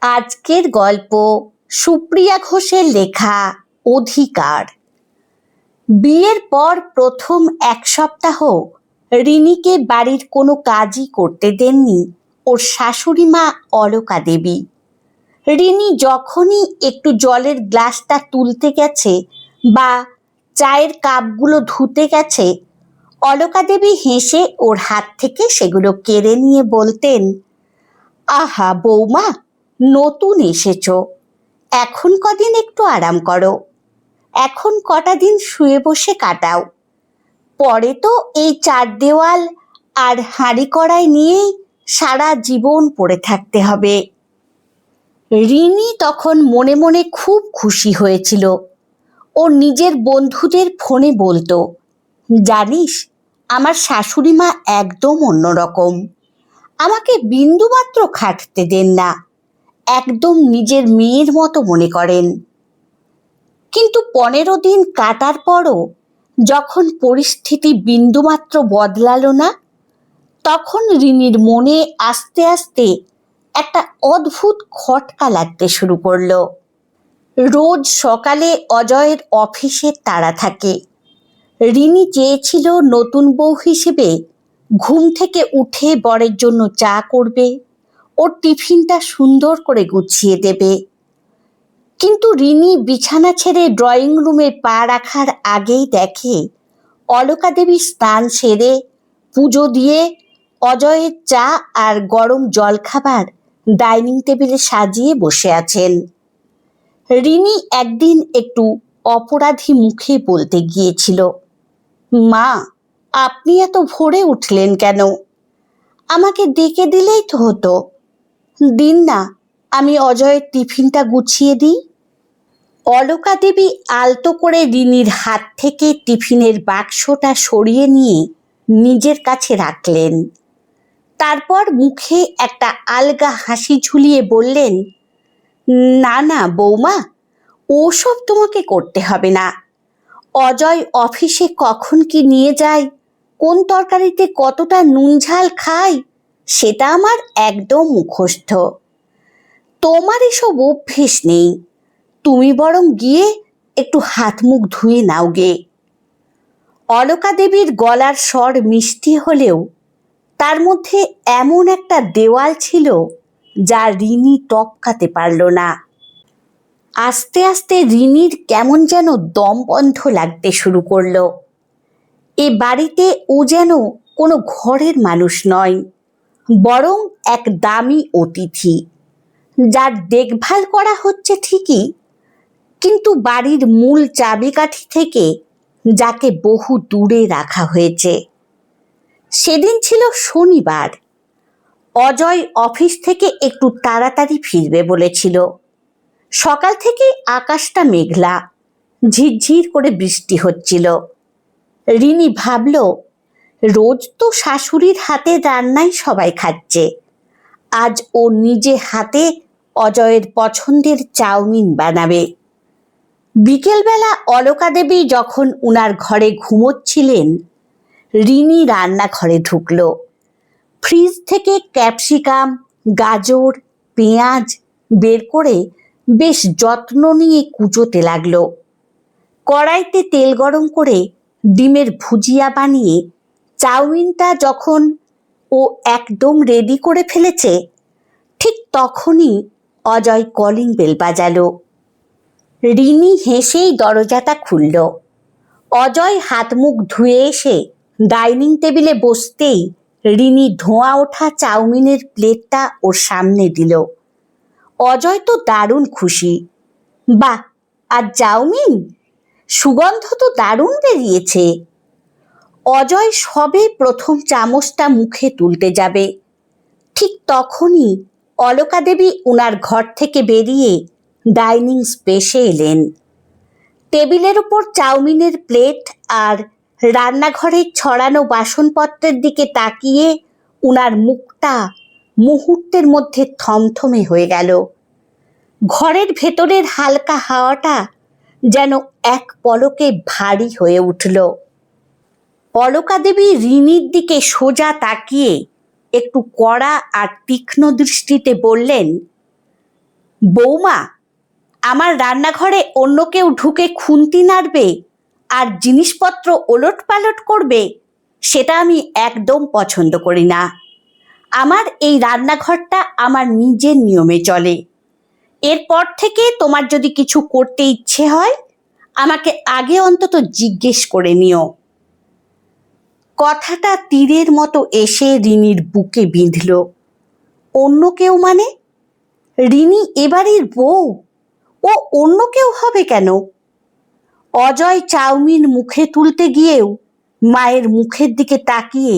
আজকের গল্প সুপ্রিয়া ঘোষের লেখা অধিকার। বিয়ের পর প্রথম এক সপ্তাহ রিনিকে বাড়ির কোনো কাজই করতে দেননি ওর শাশুড়ি মা অলকা দেবী। রিনি যখনই একটু জলের গ্লাসটা তুলতে গেছে বা চায়ের কাপগুলো ধুতে গেছে, অলকা দেবী হেসে ওর হাত থেকে সেগুলো কেড়ে নিয়ে বলতেন, আহা বৌমা, নতুন এসেছো, এখন কদিন একটু আরাম করো, এখন কটা দিন শুয়ে বসে কাটাও, পরে তো এই চার দেওয়াল আর হাঁড়ি কড়াই নিয়েই সারা জীবন পড়ে থাকতে হবে। রিনি তখন মনে মনে খুব খুশি হয়েছিল। ও নিজের বন্ধুদের ফোনে বলতো, জানিস, আমার শাশুড়ি মা একদম অন্যরকম, আমাকে বিন্দুমাত্র খাটতে দেন না, একদম নিজের মেয়ের মতো মনে করেন। কিন্তু 15 দিন কাটার পরও যখন পরিস্থিতি বিন্দুমাত্র বদলালো না, তখন রিনির মনে আস্তে আস্তে একটা অদ্ভুত খটকা লাগতে শুরু করলো। রোজ সকালে অজয়ের অফিসের তাড়া থাকে। রিনি চেয়েছিল নতুন বউ হিসেবে ঘুম থেকে উঠে বরের জন্য চা করবে, ওর টিফিনটা সুন্দর করে গুছিয়ে দেবে। কিন্তু রিনি বিছানা ছেড়ে ড্রয়িং রুমে পা রাখার আগেই দেখে অলকা দেবী স্নান সেরে পুজো দিয়ে অজয়ের চা আর গরম জলখাবার ডাইনিং টেবিলে সাজিয়ে বসে আছেন। রিনি একদিন একটু অপরাধী মুখে বলতে গিয়েছিল, মা, আপনি এত ভোরে উঠলেন কেন? আমাকে ডেকে দিলেই তো হতো। দিন না, আমি অজয়ের টিফিনটা গুছিয়ে দিই। অলকা দেবী আলতো করে রিনির হাত থেকে টিফিনের বাক্সটা সরিয়ে নিয়ে নিজের কাছে রাখলেন। তারপর মুখে একটা আলগা হাসি ঝুলিয়ে বললেন, না না বৌমা, ওসব তোমাকে করতে হবে না। অজয় অফিসে কখন কি নিয়ে যায়, কোন তরকারিতে কতটা নুন ঝাল খায়, সেটা আমার একদম মুখস্থ। তোমার এসব অভ্যেস নেই, তুমি বরং গিয়ে একটু হাত মুখ ধুয়ে নাও গে। অলকা দেবীর গলার স্বর মিষ্টি হলেও তার মধ্যে এমন একটা দেওয়াল ছিল যা রিনি টপকাতে পারল না। আস্তে আস্তে রিনির কেমন যেন দম বন্ধ লাগতে শুরু করলো। এ বাড়িতে ও যেন কোনো ঘরের মানুষ নয়, বরং এক দামি অতিথি, যার দেখভাল করা হচ্ছে ঠিকই, কিন্তু বাড়ির মূল চাবিকাঠি থেকে যাকে বহু দূরে রাখা হয়েছে। সেদিন ছিল শনিবার। অজয় অফিস থেকে একটু তাড়াতাড়ি ফিরবে বলেছিল। সকাল থেকে আকাশটা মেঘলা, ঝিরঝির করে বৃষ্টি হচ্ছিল। রিনি ভাবল, রোজ তো শাশুড়ির হাতে রান্নাই সবাই খাচ্ছে, আজ ও নিজে হাতে অজয়ের পছন্দের চাউমিন বানাবে। বিকেলবেলা অলকা দেবী যখন উনার ঘরে ঘুমোচ্ছিলেন, রিনি রান্নাঘরে ঢুকল। ফ্রিজ থেকে ক্যাপসিকাম, গাজর, পেঁয়াজ বের করে বেশ যত্ন নিয়ে কুচোতে লাগলো। কড়াইতে তেল গরম করে ডিমের ভুজিয়া বানিয়ে চাউমিনটা যখন ও একদম রেডি করে ফেলেছে, ঠিক তখনই অজয় কলিং বেল বাজালো। রিনি হেসেই দরজাটা খুলল। অজয় হাত মুখ ধুয়ে এসে ডাইনিং টেবিলে বসতেই রিনি ধোঁয়া ওঠা চাউমিনের প্লেটটা ওর সামনে দিল। অজয় তো দারুণ খুশি। বাহ, আর চাউমিন, সুগন্ধ তো দারুণ বেরিয়েছে। অজয় সবে প্রথম চামচটা মুখে তুলতে যাবে, ঠিক তখনই অলকা দেবী উনার ঘর থেকে বেরিয়ে ডাইনিং স্পেসে এলেন। টেবিলের উপর চাউমিনের প্লেট আর রান্নাঘরে ছড়ানো বাসনপত্রের দিকে তাকিয়ে উনার মুখটা মুহূর্তের মধ্যে থমথমে হয়ে গেল। ঘরের ভেতরের হালকা হাওয়াটা যেন এক পলকে ভারী হয়ে উঠল। অলকা দেবী রিনির দিকে সোজা তাকিয়ে একটু কড়া আর তীক্ষ্ণ দৃষ্টিতে বললেন, বৌমা, আমার রান্নাঘরে অন্য কেউ ঢুকে খুন্তি নাড়বে আর জিনিসপত্র ওলটপালট করবে, সেটা আমি একদম পছন্দ করি না। আমার এই রান্নাঘরটা আমার নিজের নিয়মে চলে। এরপর থেকে তোমার যদি কিছু করতে ইচ্ছে হয়, আমাকে আগে অন্তত জিজ্ঞেস করে নিও। কথাটা তীরের মতো এসে রিনির বুকে বিঁধল। অন্য কেউ মানে? রিনি এবাড়ির বউ, ও অন্য কেউ হবে কেন? অজয় চাউমিন মুখে তুলতে গিয়েও মায়ের মুখের দিকে তাকিয়ে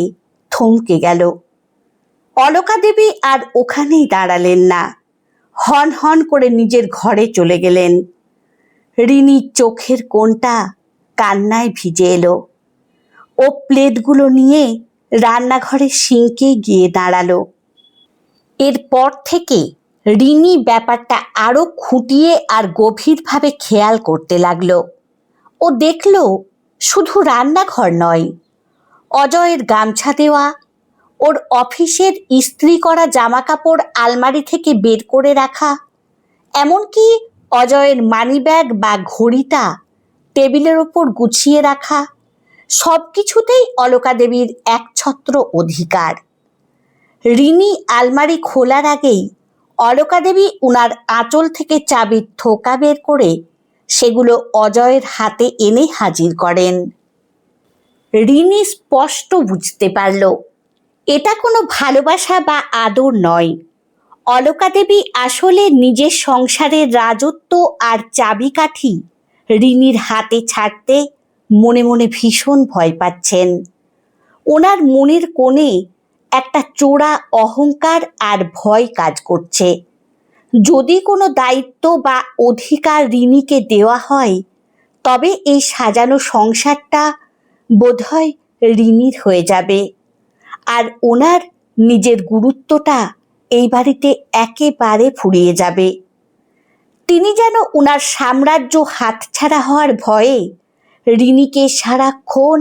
থমকে গেল। অলকা দেবী আর ওখানেই দাঁড়ালেন না, হন হন করে নিজের ঘরে চলে গেলেন। রিনির চোখের কোণটা কান্নায় ভিজে এলো। ও প্লেটগুলো নিয়ে রান্নাঘরের সিঙ্কে গিয়ে দাঁড়ালো। এরপর থেকে রিনি ব্যাপারটা আরো খুঁটিয়ে আর গভীরভাবে খেয়াল করতে লাগলো। ও দেখল শুধু রান্নাঘর নয়, অজয়ের গামছা দেওয়া, ওর অফিসের ইস্ত্রি করা জামাকাপড় আলমারি থেকে বের করে রাখা, এমনকি অজয়ের মানিব্যাগ বা ঘড়িটা টেবিলের ওপর গুছিয়ে রাখা, সব কিছুতেই অলকা দেবীর একছত্র অধিকার। রিনি আলমারি খোলার আগেই অলকা দেবী উনার আঁচল থেকে চাবির থোকা বের করে সেগুলো অজয়ের হাতে এনে হাজির করেন। রিনি স্পষ্ট বুঝতে পারল এটা কোনো ভালোবাসা বা আদর নয়। অলকা দেবী আসলে নিজের সংসারের রাজত্ব আর চাবিকাঠি রিনির হাতে ছাড়তে মনে মনে ভীষণ ভয় পাচ্ছেন। ওনার মনের কোণে একটা চোরা অহংকার আর ভয় কাজ করছে। যদি কোনো দায়িত্ব বা অধিকার রিনিকে দেওয়া হয়, তবে এই সাজানো সংসারটা বোধহয় রিনির হয়ে যাবে, আর ওনার নিজের গুরুত্বটা এই বাড়িতে একেবারে ফুরিয়ে যাবে। তিনি যেন ওনার সাম্রাজ্য হাতছাড়া হওয়ার ভয়ে রিনিকে সারাক্ষণ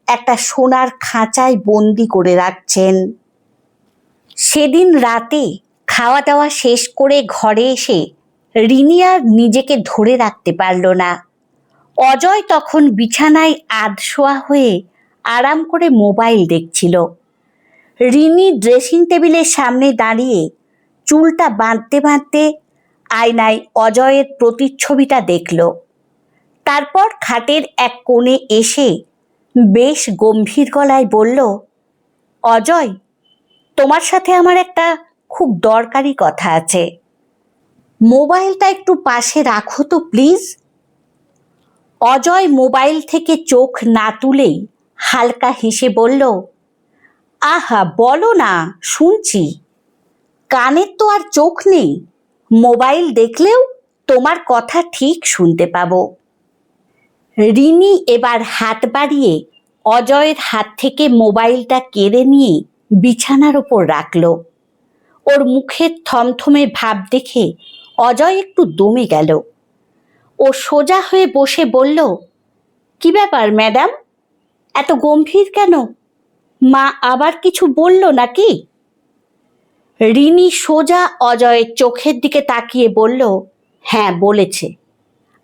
একটা সোনার খাঁচায় বন্দি করে রাখছেন। সেদিন রাতে খাওয়া দাওয়া শেষ করে ঘরে এসে রিনি আর নিজেকে ধরে রাখতে পারল না। অজয় তখন বিছানায় আধশোয়া হয়ে আরাম করে মোবাইল দেখছিল। রিনি ড্রেসিং টেবিলের সামনে দাঁড়িয়ে চুলটা বাঁধতে বাঁধতে আয়নায় অজয়ের প্রতিচ্ছবিটা দেখল। তারপর খাটের এক কোণে এসে বেশ গম্ভীর গলায় বলল, অজয়, তোমার সাথে আমার একটা খুব দরকারি কথা আছে। মোবাইলটা একটু পাশে রাখো তো প্লিজ। অজয় মোবাইল থেকে চোখ না তুলেই হালকা হেসে বলল, আহা বলো না, শুনছি। কানের তো আর চোখ নেই, মোবাইল দেখলেও তোমার কথা ঠিক শুনতে পাবো। রিনি এবার হাত বাড়িয়ে অজয়ের হাত থেকে মোবাইলটা কেড়ে নিয়ে বিছানার ওপর রাখল। ওর মুখের থমথমে ভাব দেখে অজয় একটু দমে গেল। ও সোজা হয়ে বসে বলল, কি ব্যাপার ম্যাডাম, এত গম্ভীর কেন? মা আবার কিছু বলল নাকি? রিনি সোজা অজয়ের চোখের দিকে তাকিয়ে বলল, হ্যাঁ বলেছে।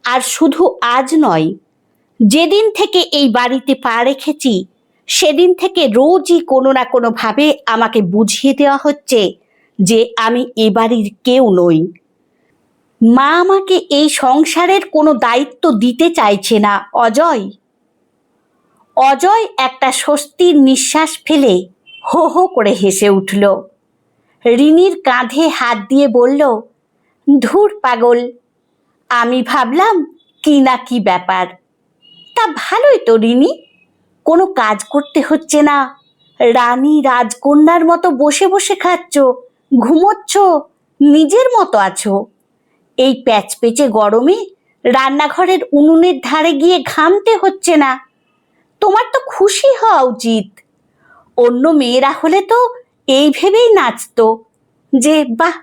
আর শুধু আজ নয়, যেদিন থেকে এই বাড়িতে পা রেখেছি সেদিন থেকে রোজই কোনো না কোনোভাবে আমাকে বুঝিয়ে দেওয়া হচ্ছে যে আমি এ বাড়ির কেউ নই। মা আমাকে এই সংসারের কোনো দায়িত্ব দিতে চাইছে না অজয়। অজয় একটা স্বস্তির নিঃশ্বাস ফেলে হো হো করে হেসে উঠল। রিনির কাঁধে হাত দিয়ে বলল, ধুর পাগল, আমি ভাবলাম কি না কি ব্যাপার। তা ভালোই তো রিনি, কোনো কাজ করতে হচ্ছে না, রানী রাজকন্যার মতো বসে বসে খাচ্ছ, ঘুমোচ্ছ, নিজের মতো আছো। এই প্যাচপেচে গরমে রান্নাঘরের উনুনের ধারে গিয়ে ঘামতে হচ্ছে না। তোমার তো খুশি হওয়া উচিত। অন্য মেয়েরা হলে তো এই ভেবেই নাচতো যে বাহ,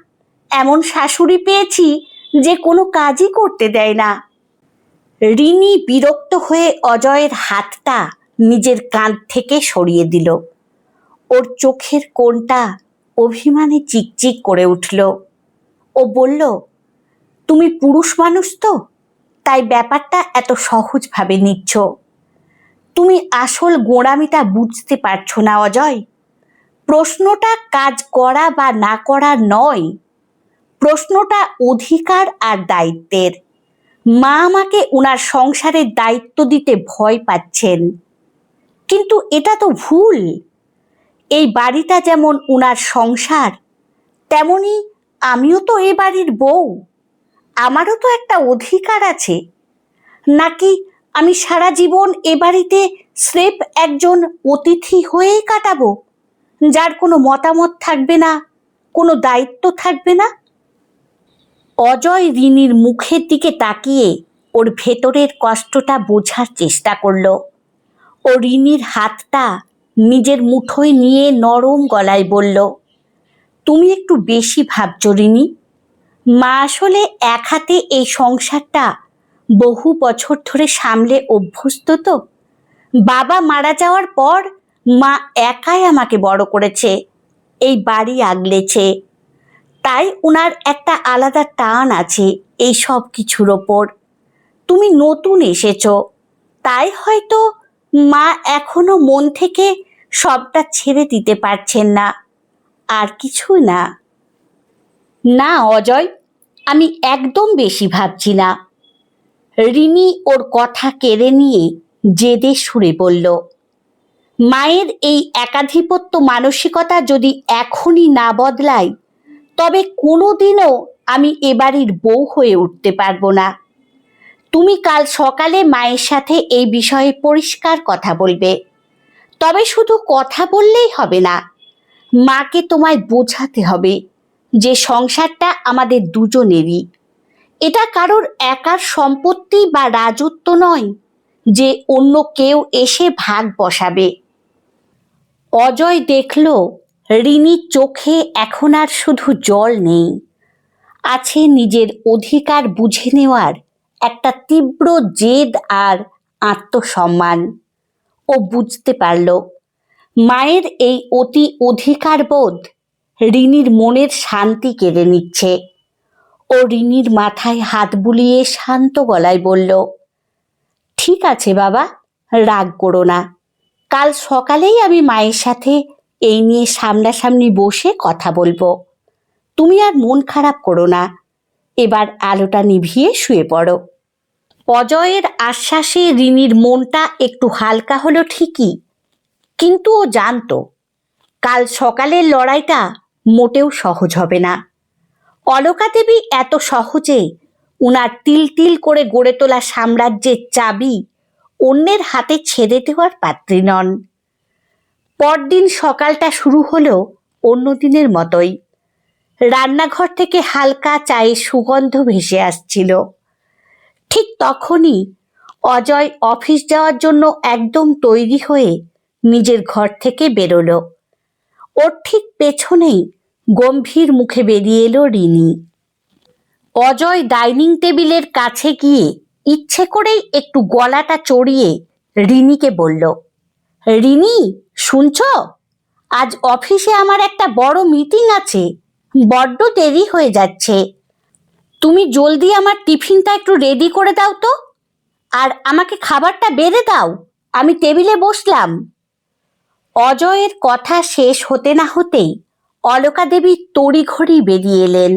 এমন শাশুড়ি পেয়েছি যে কোনো কাজই করতে দেয় না। রিনি বিরক্ত হয়ে অজয়ের হাতটা নিজের কাঁধ থেকে সরিয়ে দিল। ওর চোখের কোণটা অভিমানে চিকচিক করে উঠল। ও বলল, তুমি পুরুষ মানুষ তো, তাই ব্যাপারটা এত সহজভাবে নিচ্ছ। তুমি আসল গোঁড়ামিটা বুঝতে পারছো না অজয়। প্রশ্নটা কাজ করা বা না করা নয়, প্রশ্নটা অধিকার আর দায়িত্বের। মা আমাকে ওনার সংসারের দায়িত্ব দিতে ভয় পাচ্ছেন, কিন্তু এটা তো ভুল। এই বাড়িটা যেমন ওনার সংসার, তেমনি আমিও তো এ বাড়ির বউ। আমারও তো একটা অধিকার আছে। নাকি আমি সারা জীবন এ বাড়িতে স্রেফ একজন অতিথি হয়েই কাটাবো, যার কোনো মতামত থাকবে না, কোনো দায়িত্ব থাকবে না? অজয় রিনির মুখের দিকে তাকিয়ে ওর ভেতরের কষ্টটা বোঝার চেষ্টা করল। ও রিনির হাতটা নিজের মুঠোয় নিয়ে নরম গলায় বলল, তুমি একটু বেশি ভাবছো রিনি। মা আসলে এক হাতে এই সংসারটা বহু বছর ধরে সামলে অভ্যস্ত তো। বাবা মারা যাওয়ার পর মা একাই আমাকে বড় করেছে, এই বাড়ি আগলেছে। তাই ওনার একটা আলাদা টান আছে এই সব কিছুর ওপর। তুমি নতুন এসেছো, তাই হয়তো মা এখনো মন থেকে সবটা ছেড়ে দিতে পারছেন না, আর কিছু না। না অজয়, আমি একদম বেশি ভাবছি না। রিনি ওর কথা কেড়ে নিয়ে জেদে সুরে বলল, মায়ের এই একাধিপত্য মানসিকতা যদি এখনই না বদলায়, তবে কোনোদিনও আমি এ বাড়ির বউ হয়ে উঠতে পারবো না। তুমি কাল সকালে মায়ের সাথে এই বিষয়ে পরিষ্কার কথা বলবে। তবে শুধু কথা বললেই হবে না, মাকে তোমায় বোঝাতে হবে যে সংসারটা আমাদের দুজনেরই। এটা কারোর একার সম্পত্তি বা রাজত্ব নয় যে অন্য কেউ এসে ভাগ বসাবে। অজয় দেখল রিনির চোখে এখন আর শুধু জল নেই, আছে নিজের অধিকার বুঝে নেওয়ার একটা তীব্র জেদ আর আত্মসম্মান। ও বুঝতে পারল মায়ের এই অতি অধিকার বোধ রিনির মনের শান্তি কেড়ে নিচ্ছে। ও রিনির মাথায় হাত বুলিয়ে শান্ত গলায় বলল, ঠিক আছে বাবা, রাগ করো না। কাল সকালেই আমি মায়ের সাথে এই নিয়ে সামনাসামনি বসে কথা বলবো। তুমি আর মন খারাপ করো না, এবার আলোটা নিভিয়ে শুয়ে পড়ো। অজয়ের আশ্বাসে রিনির মনটা একটু হালকা হলো ঠিকই, কিন্তু ও জানতো কাল সকালের লড়াইটা মোটেও সহজ হবে না। অলকা দেবী এত সহজে উনার তিল তিল করে গড়ে তোলা সাম্রাজ্যের চাবি অন্যের হাতে ছেড়ে দেওয়ার পাত্রী নন। পরদিন সকালটা শুরু হলো অন্য দিনের মতোই। রান্নাঘর থেকে হালকা চায়ের সুগন্ধ ভেসে আসছিল। ঠিক তখনই অজয় অফিস যাওয়ার জন্য একদম তৈরি হয়ে নিজের ঘর থেকে বেরোলো। ওর ঠিক পেছনেই গম্ভীর মুখে বেরিয়ে এলো রিনি। অজয় ডাইনিং টেবিলের কাছে গিয়ে ইচ্ছে করেই একটু গলাটা চড়িয়ে রিনিকে বলল, রিনি শুনছ? আজ অফিসে আমার একটা বড় মিটিং আছে, বড্ড দেরি হয়ে যাচ্ছে। তুমি জলদি আমার টিফিনটা একটু রেডি করে দাও তো, আর আমাকে খাবারটা বেড়ে দাও, আমি টেবিলে বসলাম। অজয়ের কথা শেষ হতে না হতেই অলকা দেবী তড়িঘড়ি বেরিয়ে এলেন।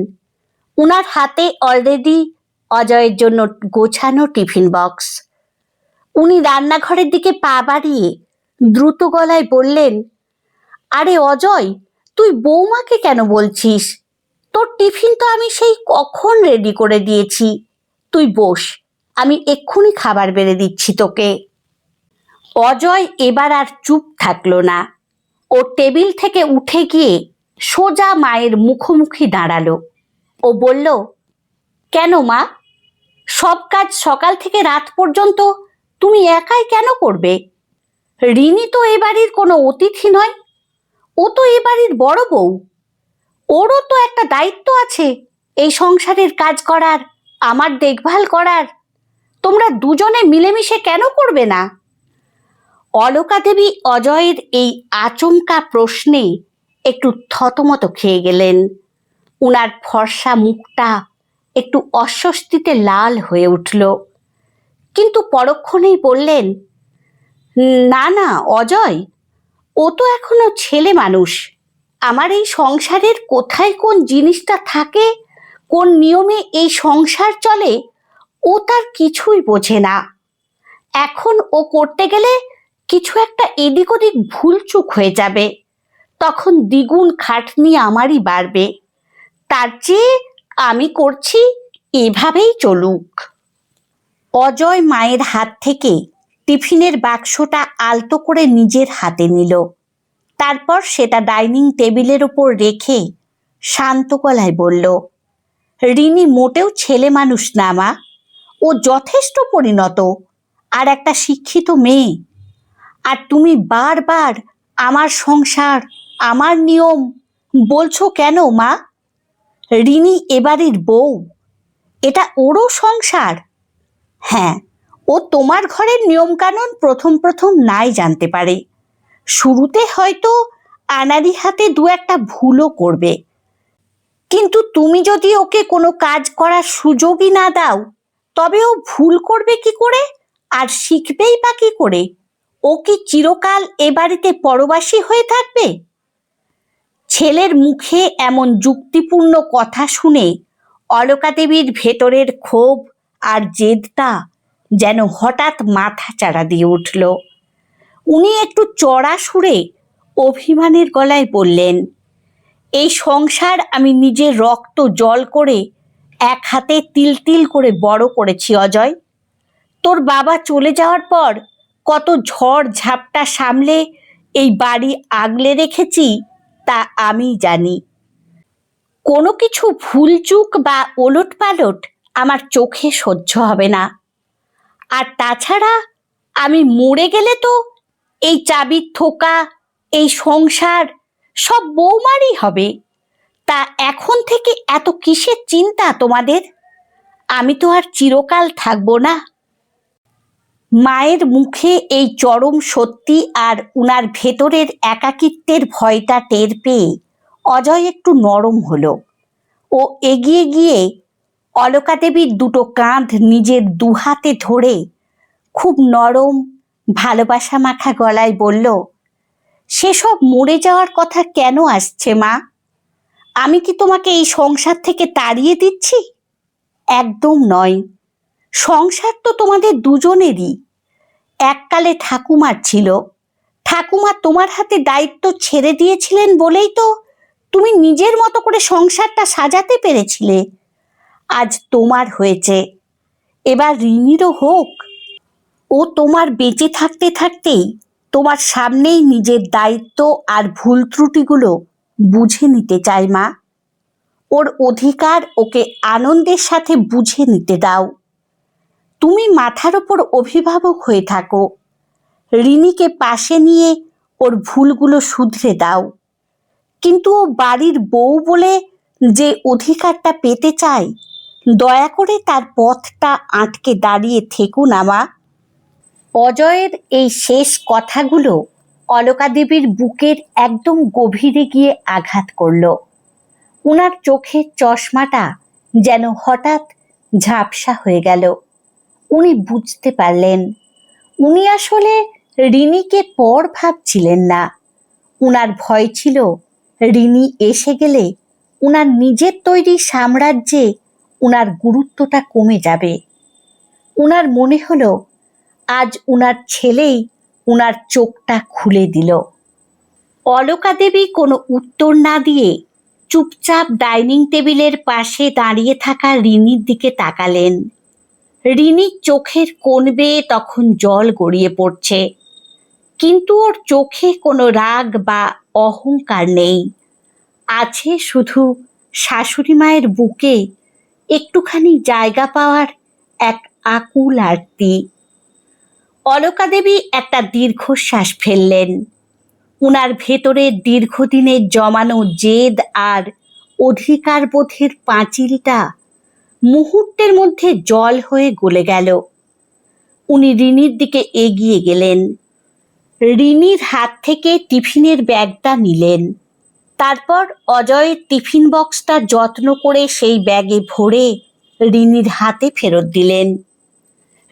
উনার হাতে অলরেডি অজয়ের জন্য গোছানো টিফিন বক্স। উনি রান্নাঘরের দিকে পা বাড়িয়ে দ্রুত গলায় বললেন, আরে অজয়, তুই বৌমাকে কেন বলছিস? তোর টিফিন তো আমি সেই কখন রেডি করে দিয়েছি। তুই বস, আমি এক্ষুনি খাবার বেড়ে দিচ্ছি তোকে। অজয় এবার আর চুপ থাকলো না। ও টেবিল থেকে উঠে গিয়ে সোজা মায়ের মুখোমুখি দাঁড়ালো। ও বলল, কেন মা? সব কাজ সকাল থেকে রাত পর্যন্ত তুমি একাই কেন করবে? রিনি তো এ বাড়ির কোনো অতিথি নয়, ও তো এ বাড়ির বড় বউ। ওরও তো একটা দায়িত্ব আছে এই সংসারের কাজ করার, আমার দেখভাল করার। তোমরা দুজনে মিলেমিশে কেন করবে না? অলকা দেবী অজয়ের এই আচমকা প্রশ্নে একটু থতমত খেয়ে গেলেন। উনার ফর্সা মুখটা একটু অস্বস্তিতে লাল হয়ে উঠল, কিন্তু পরক্ষণেই বললেন, না না অজয়, ও তো এখনো ছেলে মানুষ। আমার এই সংসারের কোথায় কোন জিনিসটা থাকে, কোন নিয়মে এই সংসার চলে, ও তার কিছুই বোঝে না। এখন ও করতে গেলে কিছু একটা এদিক ওদিক ভুলচুক হয়ে যাবে, তখন দ্বিগুণ খাটনি আমারই বাড়বে। তার চেয়ে আমি করছি, এভাবেই চলুক। অজয় মায়ের হাত থেকে টিফিনের বাক্সটা আলতো করে নিজের হাতে নিল। তারপর সেটা ডাইনিং টেবিলের উপর রেখে শান্ত গলায় বলল, রিনি মোটেও ছেলে মানুষ না মা, ও যথেষ্ট পরিণত আর একটা শিক্ষিত মেয়ে। আর তুমি বারবার আমার সংসার, আমার নিয়ম বলছো কেন মা? রিনি এবাড়ির বউ, এটা ওরও সংসার। হ্যাঁ, ও তোমার ঘরের নিয়মকানুন প্রথম প্রথম নাই জানতে পারে, শুরুতে হয়তো আনাড়ি হাতে দু একটা ভুলও করবে, কিন্তু তুমি যদি ওকে কোনো কাজ করার সুযোগই না দাও, তবে ও ভুল করবে কি করে আর শিখবেই বা কি করে? ও কি চিরকাল এ বাড়িতে পরবাসী হয়ে থাকবে? ছেলের মুখে এমন যুক্তিপূর্ণ কথা শুনে অলকা দেবীর ভেতরের ক্ষোভ আর জেদটা যেন হঠাৎ মাথা চাড়া দিয়ে উঠল। উনি একটু চড়া সুরে অভিমানের গলায় বললেন, এই সংসার আমি নিজের রক্ত জল করে এক হাতে তিল তিল করে বড় করেছি অজয়। তোর বাবা চলে যাওয়ার পর কত ঝড় ঝাপটা সামলে এই বাড়ি আগলে রেখেছি তা আমি জানি। কোনো কিছু ভুলচুক বা ওলট পালট আমার চোখে সহ্য হবে না। আর তাছাড়া আমি মরে গেলে তো এই চাবির থোকা, এই সংসার সব বৌমারই হবে। তা এখন থেকে এত কিসের চিন্তা তোমাদের? আমি তো আর চিরকাল থাকবো না। মায়ের মুখে এই চরম সত্যি আর উনার ভেতরের একাকিত্বের ভয়টা টের পেয়ে অজয় একটু নরম হলো। ও এগিয়ে গিয়ে অলকা দেবীর দুটো কাঁধ নিজের দুহাতে ধরে খুব নরম ভালোবাসা মাখা গলায় বলল, সেসব মরে যাওয়ার কথা কেন আসছে মা? আমি কি তোমাকে এই সংসার থেকে তাড়িয়ে দিচ্ছি? একদম নয়। সংসার তো তোমাদের দুজনেরই। এককালে ঠাকুমার ছিল, ঠাকুমা তোমার হাতে দায়িত্ব ছেড়ে দিয়েছিলেন বলেই তো তুমি নিজের মতো করে সংসারটা সাজাতে পেরেছিলে। আজ তোমার হয়েছে, এবার রিনিরও হোক। ও তোমার বেঁচে থাকতে থাকতেই তোমার সামনেই নিজের দায়িত্ব আর ভুল ত্রুটিগুলো বুঝে নিতে চায় মা। ওর অধিকার ওকে আনন্দের সাথে বুঝে নিতে দাও। তুমি মাথার ওপর অভিভাবক হয়ে থাকো, রিনিকে পাশে নিয়ে ওর ভুলগুলো শুধরে দাও। কিন্তু ও বাড়ির বউ বলে যে অধিকারটা পেতে চায়, দয়া করে তার পথটা আটকে দাঁড়িয়ে থেকো না মা। অজয়ের এই শেষ কথাগুলো অলকা দেবীর বুকের একদম গভীরে গিয়ে আঘাত করল। উনার চোখের চশমাটা যেন হঠাৎ ঝাপসা হয়ে গেল। উনি বুঝতে পারলেন উনি আসলে রিনিকে পর ভাবছিলেন না। উনার ভয় ছিল রিনি এসে গেলে উনার নিজের তৈরি সাম্রাজ্যে উনার গুরুত্বটা কমে যাবে। উনার মনে হলো আজ উনার ছেলেই উনার চোখটা খুলে দিল। অলকা দেবী কোনো উত্তর না দিয়ে চুপচাপ ডাইনিং টেবিলের পাশে দাঁড়িয়ে থাকা রিনির দিকে তাকালেন। রিনির চোখের কোণ বেয়ে তখন জল গড়িয়ে পড়ছে, কিন্তু ওর চোখে কোনো রাগ বা অহংকার নেই। আছে শুধু শাশুড়ি মায়ের বুকে একটুখানি জায়গা পাওয়ার এক আকুল আরতি। অলকা দেবী একটা দীর্ঘশ্বাস ফেললেন। উনার ভেতরের দীর্ঘদিনের জমানো জেদ আর অধিকারবোধের পাঁচিলটা মুহূর্তের মধ্যে জল হয়ে গলে গেল। উনি রিনির দিকে এগিয়ে গেলেন, রিনির হাত থেকে টিফিনের ব্যাগটা নিলেন। তারপর অজয়ের টিফিন বক্সটা যত্ন করে সেই ব্যাগে ভরে রিনির হাতে ফেরত দিলেন।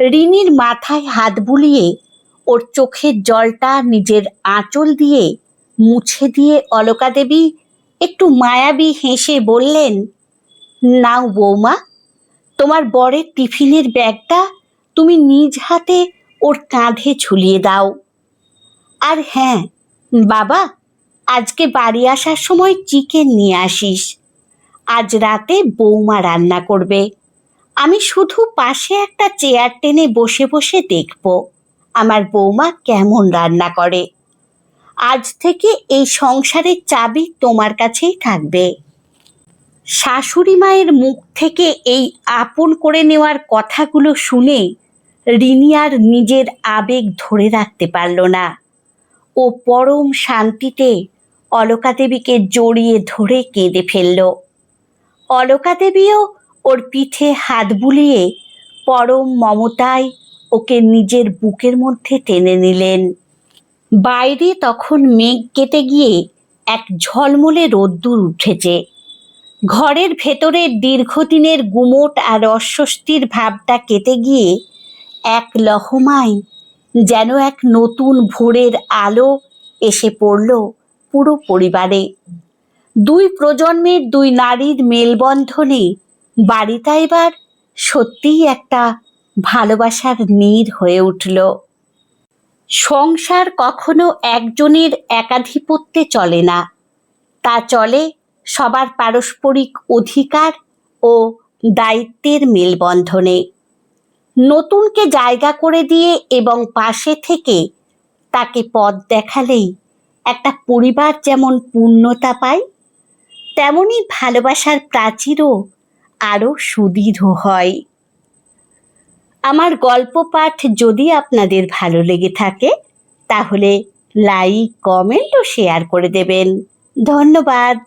রিনির মাথায় হাত বুলিয়ে ওর চোখের জলটা নিজের আঁচল দিয়ে মুছে দিয়ে অলকা দেবী একটু মায়াবী হেসে বললেন, নাও বৌমা, তোমার বরের টিফিনের ব্যাগটা তুমি নিজ হাতে ওর কাঁধে ঝুলিয়ে দাও। আর হ্যাঁ বাবা, আজকে বাড়ি আসার সময় চিকেন নিয়ে আসিস। আজ রাতে বৌমা রান্না করবে, আমি শুধু পাশে একটা চেয়ার টেনে বসে বসে দেখব আমার বৌমা কেমন রান্না করে। আজ থেকে এই সংসারের চাবি তোমার কাছেই থাকবে। শাশুড়ি মায়ের মুখ থেকে এই আপন করে নেওয়ার কথাগুলো শুনে রিনি আর নিজের আবেগ ধরে রাখতে পারল না। ও পরম শান্তিতে অলকা দেবীকে জড়িয়ে ধরে কেঁদে ফেলল। অলকা দেবীও ওর পিঠে হাত বুলিয়ে পরম মমতায় ওকে নিজের বুকের মধ্যে টেনে নিলেন। বাইরে তখন মেঘ কেটে গিয়ে এক ঝলমলে রোদ্দুর উঠেছে। ঘরের ভেতরের দীর্ঘদিনের গুমোট আর অস্বস্তির ভাবটা কেটে গিয়ে এক লহমায় যেন এক নতুন ভোরের আলো এসে পড়ল পুরো পরিবারে। দুই প্রজন্মের দুই নারীর মেলবন্ধনে বাড়িটা এবার সত্যিই একটা ভালোবাসার নীড় হয়ে উঠল। সংসার কখনো একজনের একাধিপত্যে চলে না, তা চলে সবার পারস্পরিক অধিকার ও দায়িত্বের মেলবন্ধনে। নতুনকে জায়গা করে দিয়ে এবং পাশে থেকে তাকে পথ দেখালেই একটা পরিবার যেমন পূর্ণতা পায়, তেমনি ভালোবাসার প্রাচীরও আরও সুদৃঢ় হয়। আমার গল্প পাঠ যদি আপনাদের ভালো লেগে থাকে তাহলে লাইক, কমেন্ট ও শেয়ার করে দেবেন। ধন্যবাদ।